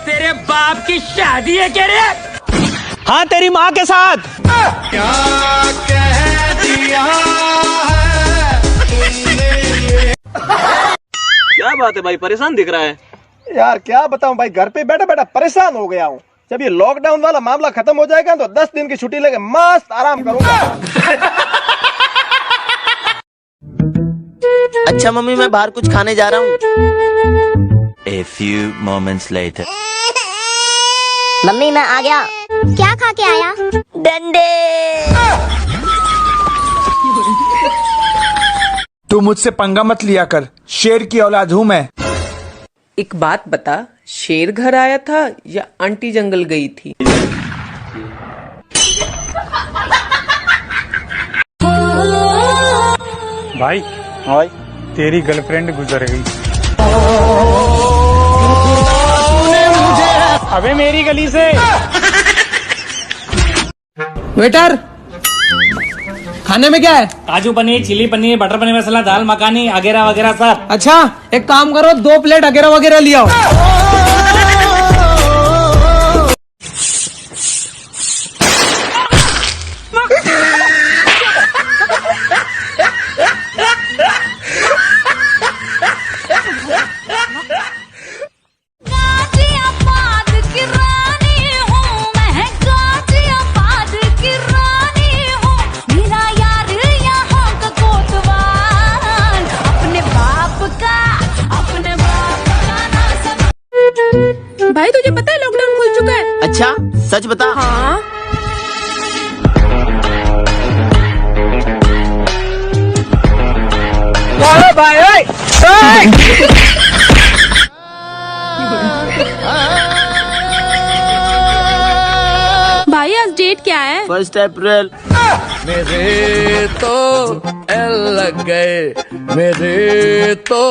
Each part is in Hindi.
तेरे बाप की शादी है क्या रे? हाँ, तेरी माँ के साथ। क्या कह दिया है तुमने? क्या बात है भाई, परेशान दिख रहा है। यार क्या बताऊं भाई, घर पे बैठा बैठा परेशान हो गया हूँ। जब ये लॉकडाउन वाला मामला खत्म हो जाएगा तो 10 दिन की छुट्टी लेके मस्त आराम करूंगा। अच्छा मम्मी, मैं बाहर कुछ खाने जा रहा हूँ। A few moments later. Mummy मैं आ गया। क्या खा के आया? डंडे। तू मुझसे पंगा मत लिया कर, शेर की औलाद हूँ मैं। एक बात बता, शेर घर आया था या आंटी जंगल गई थी? भाई तेरी गर्लफ्रेंड गुजर गई। अबे मेरी गली से। वेटर, खाने में क्या है? काजू पनीर, चिली पनीर, बटर पनीर मसाला, दाल मखानी वगैरह वगैरह सब। अच्छा, एक काम करो, 2 प्लेट वगैरह वगैरह ले आओ। भाई तुझे पता है लॉकडाउन खुल चुका है? अच्छा, सच बता। हाँ। भाई आज डेट क्या है? 1 अप्रैल। मेरे तो एल लग गए, मेरे तो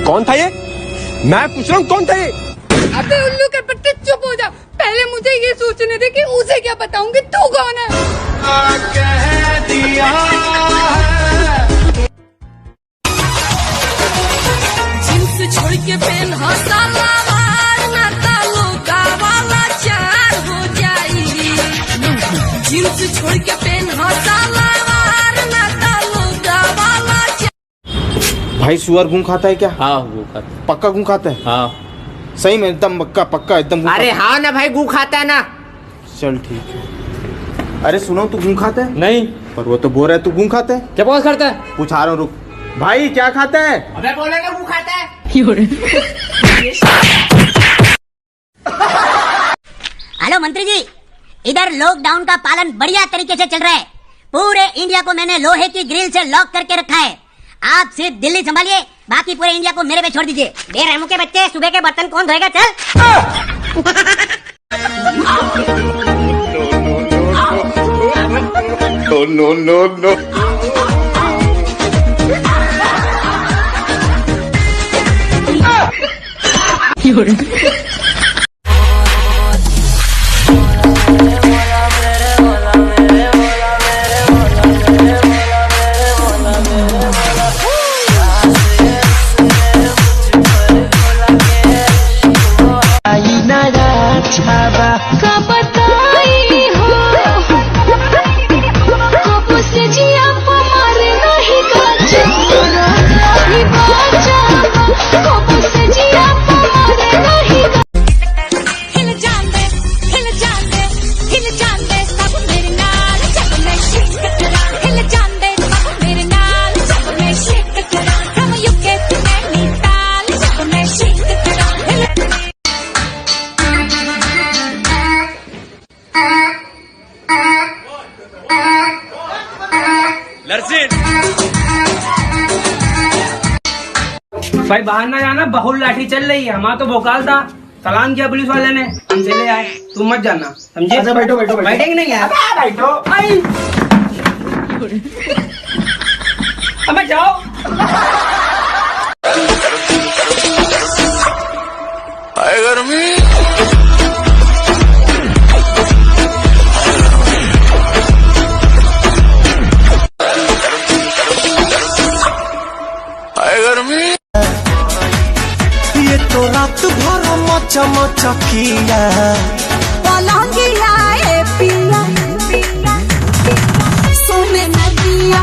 कौन था ये? मैं पूछ रहा हूँ कौन था ये? अबे उल्लू के पट्टे चुप हो जा। पहले मुझे ये सोचने दे कि उसे क्या बताऊंगी तू कौन है। कह दिया है। जींस छोड़ के पेन हौसला वाला तालो गावाला चार हो जाई। जींस छोड़ के पेन हौसला वाला तालो गावाला। भाई सुअर घूम खाता है क्या? हाँ वो खाता। पक्का घूम खाता है? हाँ सही में एकदम पक्का एकदम। अरे हाँ ना भाई, गू खाता है ना। चल ठीक है। अरे सुनो, तू घूम खाता है? नहीं। पर वो तो बोल रहा है तू घूम खाता है। क्या बात करता है? पूछा रहा हूँ, रुक। भाई क्या खाता है? अबे बोलेगा गू खाता है। हेलो मंत्री जी, इधर लॉकडाउन का पालन बढ़िया तरीके से चल रहा है। पूरे इंडिया को मैंने लोहे की ग्रिल से लॉक करके रखा है। आप सिर्फ दिल्ली संभालिए, बाकी पूरे इंडिया को मेरे पे छोड़ दीजिए। बेरहमों के बच्चे, सुबह के बर्तन कौन धोएगा? चल। नो भाई बाहर ना जाना, बहुत लाठी चल रही है। हमारा तो भोकाल था, चालान किया पुलिस वाले ने, हम चले आए। तुम मत जाना, समझे? अच्छा बैठो बैठो, बैठेंगे नहीं यार, बैठो। अब जाओ। आए गर्मी ये तो रात भर मचा मचा किया पलंगिया ए पिया सोने न दिया।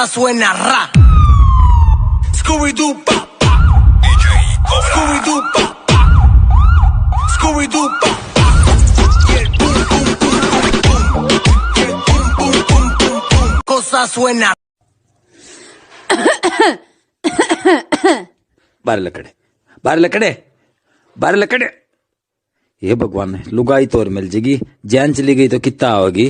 Suena ra Scooby-Doo pa Scooby-Doo pa Scooby-Doo pa Cosa suena बारह लकड़े, बारह लकड़े, बारह लकड़े। ये भगवान है, लुगाई तोर मिल जाएगी, जान चली गई तो कितना होगी।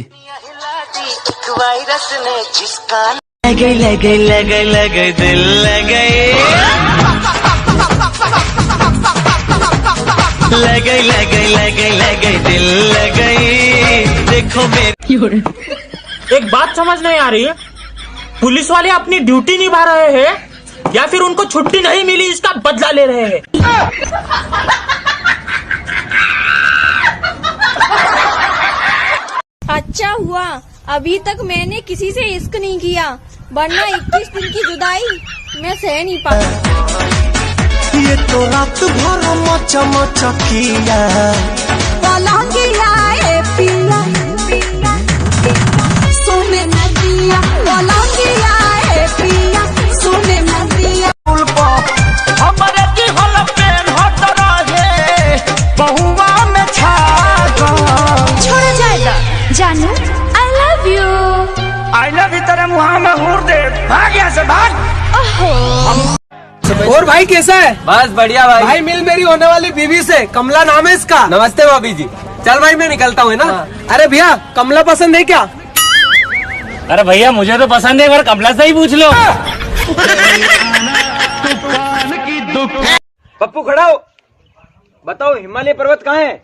वायरस ने जिसका लगे लगे लगे लगे दिल लगे लगे लगे लगे लगे दिल लगे। देखो मेरी एक बात समझ नहीं आ रही है, पुलिस वाले अपनी ड्यूटी निभा रहे हैं या फिर उनको छुट्टी नहीं मिली इसका बदला ले रहे हैं। अच्छा हुआ अभी तक मैंने किसी से इश्क नहीं किया, वरना 21 दिन की जुदाई मैं सह नहीं पाती। ये तो रात भर मचा मचा किया पलंगिया ए पिया सोने न दिया। पलंगिया ए पिया सोने न दिया। हमारे की हल पेन हट रहे बहुआ में छा छोड़ जाएगा जानू, I love you. I love you तेरे मुँह में हूर दे, भाग यहाँ से भाग। और भाई कैसा है? बस बढ़िया भाई। भाई मिल मेरी होने वाली बीवी से, कमला नाम है इसका। नमस्ते भाभी जी। चल भाई मैं निकलता हूँ, है ना? अरे भैया कमला पसंद है क्या? अरे भैया मुझे तो पसंद है, पर कमला से ही पूछ लो। पप्पू खड़ा हो, बताओ हिमालय पर्वत कहाँ है?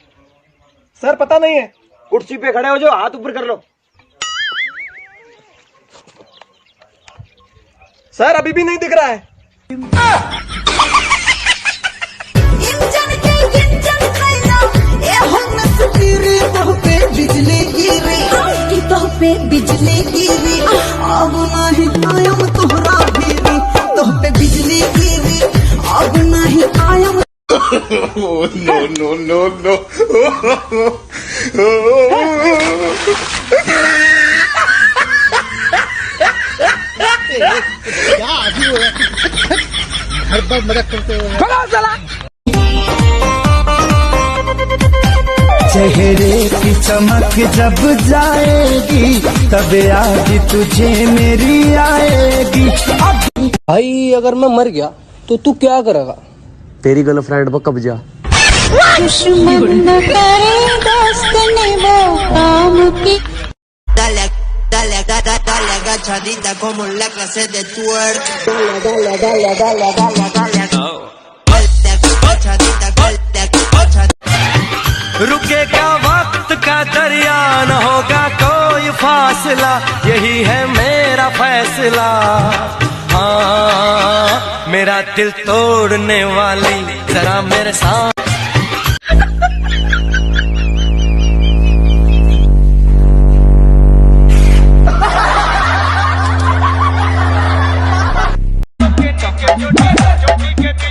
सर पता नहीं है। कुर्सी पे खड़े हो जाओ, हाथ ऊपर कर लो। सर अभी भी नहीं दिख रहा है। बिजली गिरी अब नहीं आयम तोहरा गिरी, तो पे बिजली गिरी अब नहीं आयम। No no no no क्या आदमी हो हर बार मदद करते हो। चेहरे की चमक जब जाएगी तब याद तुझे मेरी आएगी। भाई अगर मैं मर गया तो तू क्या करेगा? तेरी गर्लफ्रेंड पर कब्जा। दुश्मन न करे दोस्त ने वो काम की। Dale, dale, dale, dale, agachadita como en la clase de twerk. Dale, dale, dale, dale, dale, dale. Agachadita, agachadita. रुकेगा वक्त का दरिया, न होगा कोई फासला, यही है मेरा फैसला। हाँ मेरा दिल तोड़ने वाली जरा मेरे साथ। के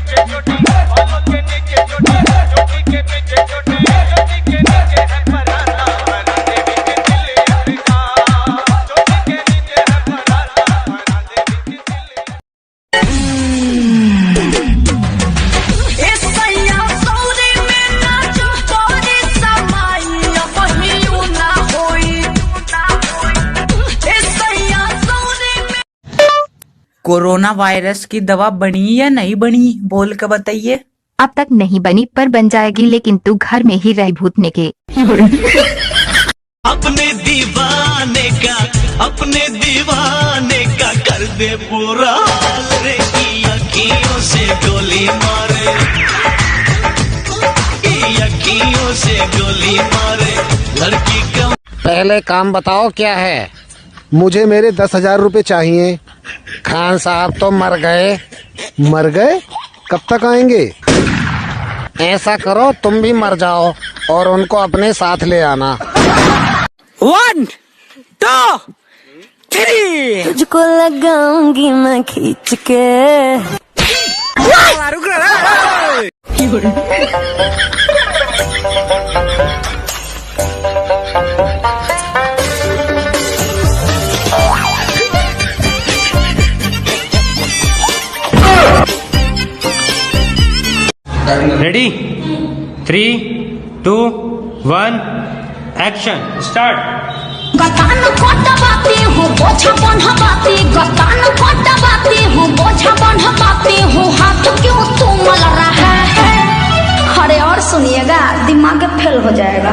कोरोना वायरस की दवा बनी या नहीं बनी, बोल के बताइए। अब तक नहीं बनी पर बन जाएगी, लेकिन तू घर में ही रह भूतने के। अपने दीवाने का कर दे पूरा हाल रे, की अखियों से गोली मारे, की अखियों से गोली मारे लड़की का। पहले काम बताओ क्या है? मुझे मेरे 10,000 रुपए चाहिए। खान साहब तो मर गए। मर गए? कब तक आएंगे? ऐसा करो तुम भी मर जाओ और उनको अपने साथ ले आना। 1 2 3 तुझको लगाऊंगी मैं खींच के। Ready 3 2 1 action start. गतान को दबाती हूँ बोझा बंधवाती, गतान को दबाती हूँ बोझा बंधवाती हूँ, हाथ क्यों तू मल रहा है? अरे और सुनिएगा, दिमाग फेल हो जाएगा।